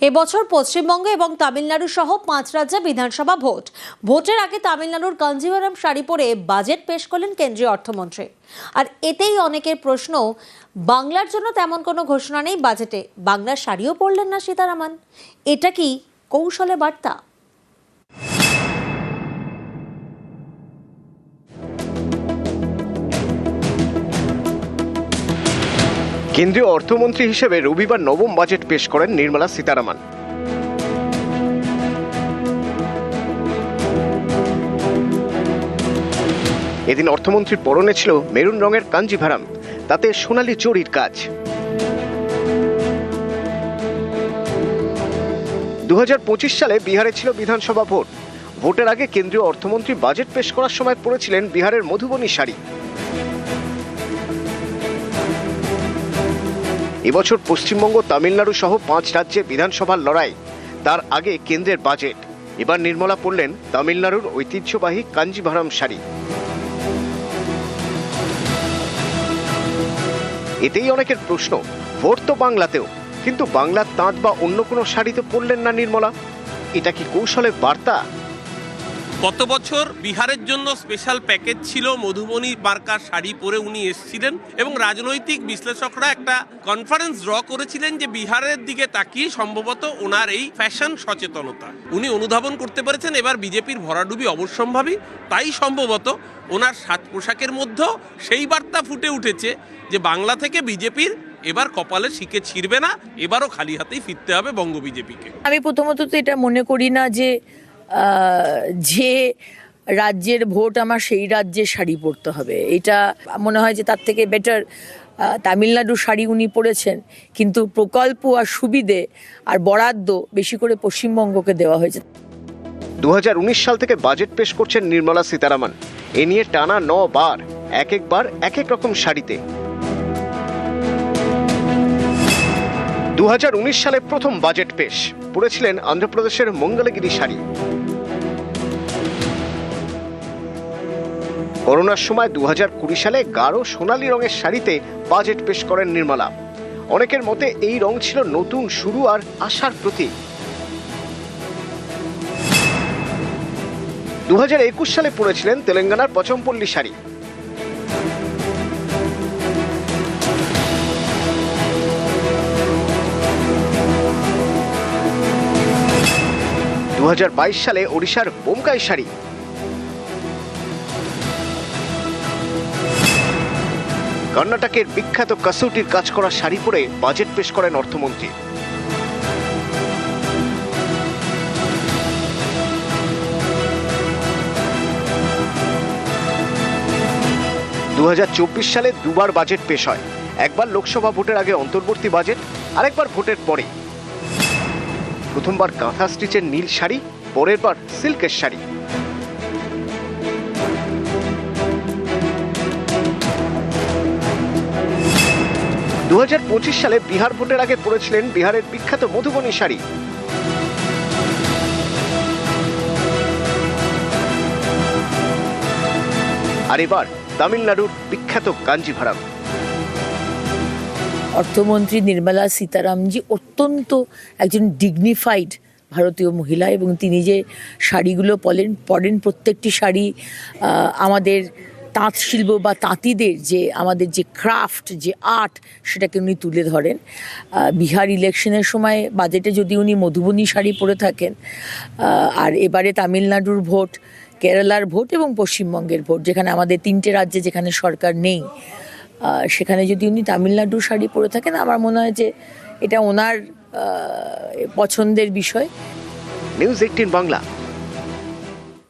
এবছর পশ্চিমবঙ্গ এবং তামিলনাড়ু সহ 5 রাজ্যে বিধানসভা ভোটের আগে তামিলনাড়ুর কাঞ্জিভারাম শাড়ি পরে বাজেট পেশ করলেন কেন্দ্রীয় অর্থমন্ত্রী। আর এতেই অনেকের প্রশ্ন, বাংলার জন্য তেমন কোনো ঘোষণা নেই বাজেটে, বাংলার শাড়িও পরলেন না সীতারামন। এটা কি কৌশলে বার্তা? কেন্দ্রীয় অর্থমন্ত্রী হিসেবে রবিবার নবম বাজেট পেশ করেন নির্মলা সীতারামন। এদিন অর্থমন্ত্রীর পরনে ছিল মেরুন রঙের কাঞ্জিভারাম, তাতে সোনালী জরির কাজ। 2025 সালে বিহারে ছিল বিধানসভা ভোটের আগে কেন্দ্রীয় অর্থমন্ত্রী বাজেট পেশ করার সময় পরেছিলেন বিহারের মধুবনী শাড়ি। এবছর পশ্চিমবঙ্গ, তামিলনাড়ু সহ 5 রাজ্যে বিধানসভার লড়াই, তার আগে কেন্দ্রের বাজেট। এবার নির্মলা পরলেন তামিলনাড়ুর ঐতিহ্যবাহী কাঞ্জিভারাম শাড়ি। এতেই অনেকের প্রশ্ন, ভোট তো বাংলাতেও, কিন্তু বাংলার তাঁত বা অন্য কোনো শাড়ি তো পরলেন না নির্মলা। এটা কি কৌশলের বার্তা? গত বছর বিহারের জন্য স্পেশাল প্যাকেজ ছিল, মধুবনী মার্কার শাড়ি পরে উনি এসেছিলেন এবং রাজনৈতিক বিশ্লেষকরা একটা কনফারেন্স ড্র করেছিলেন যে বিহারের দিকে তাকিয়ে সম্ভবত ওনার এই ফ্যাশন সচেতনতা উনি অনুধাবন করতে পেরেছেন। এবার বিজেপির ভরাডুবি অবশ্যম্ভাবী, তাই সম্ভবত ওনার সাজ পোশাকের মধ্যেও সেই বার্তা ফুটে উঠেছে যে বাংলা থেকে বিজেপির এবার কপালে শিকে ছিঁড়বে না, এবারও খালি হাতেই ফিরতে হবে বঙ্গ বিজেপিকে। আমি প্রথমত তো এটা মনে করি না যে যে রাজ্যের ভোট আমার সেই রাজ্যের শাড়ি পরতে হবে। এটা মনে হয় যে তার থেকে বেটার তামিলনাড়ুর শাড়ি উনি পরেছেন, কিন্তু প্রকল্প আর সুবিধে আর বরাদ্দ বেশি করে পশ্চিমবঙ্গকে দেওয়া হয়েছে। 2019 সাল থেকে বাজেট পেশ করছেন নির্মলা সীতারামন। এ নিয়ে টানা 9 বার, এক একবার এক এক রকম শাড়িতে। 2019 সালে প্রথম বাজেট পেশ পরেছিলেন অন্ধ্রপ্রদেশের মঙ্গলগিরি শাড়ি। করোনার সময় 2020 সালে গাঢ় সোনালী রঙের শাড়িতে বাজেট পেশ করেন নির্মলা। অনেকের মতে এই রং ছিল নতুন শুরু আর আশার প্রতীক। 2021 সালে পরেছিলেন তেলেঙ্গানার পচমপল্লী শাড়ি। দু 2022 সালে ওড়িশার বোমকাই শাড়ি। কর্ণাটকের বিখ্যাত কাসুটির কাজ করা শাড়ি পরে বাজেট পেশ করেন অর্থমন্ত্রী। 2024 সালে দুবার বাজেট পেশ হয়, একবার লোকসভা ভোটের আগে অন্তর্বর্তী বাজেট, আরেকবার ভোটের পরে। প্রথমবার কাঁথা স্টিচের নীল শাড়ি, পরের বার সিল্কের শাড়ি। 2025 সালে বিহার ভোটের আগে পরেছিলেন বিহারের বিখ্যাত মধুবনী শাড়ি। আর এবার তামিলনাড়ুর বিখ্যাত কাঞ্জিভারাম। অর্থমন্ত্রী নির্মলা সীতারামজি অত্যন্ত একজন ডিগনিফাইড ভারতীয় মহিলা, এবং তিনি যে শাড়িগুলো পরেন প্রত্যেকটি শাড়ি আমাদের তাঁত শিল্প বা তাঁতিদের যে আমাদের যে ক্রাফট, যে আর্ট, সেটাকে উনি তুলে ধরেন। বিহার ইলেকশনের সময় বাজেটে যদি উনি মধুবনী শাড়ি পরে থাকেন, আর এবারে তামিলনাড়ুর ভোট, কেরালার ভোট এবং পশ্চিমবঙ্গের ভোট, যেখানে আমাদের 3টে রাজ্যে যেখানে সরকার নেই, সেখানে যদি উনি তামিলনাড়ুর শাড়ি পরে থাকেন, আমার মনে হয় যে এটা ওনার পছন্দের বিষয়। নিউজ 18 বাংলা।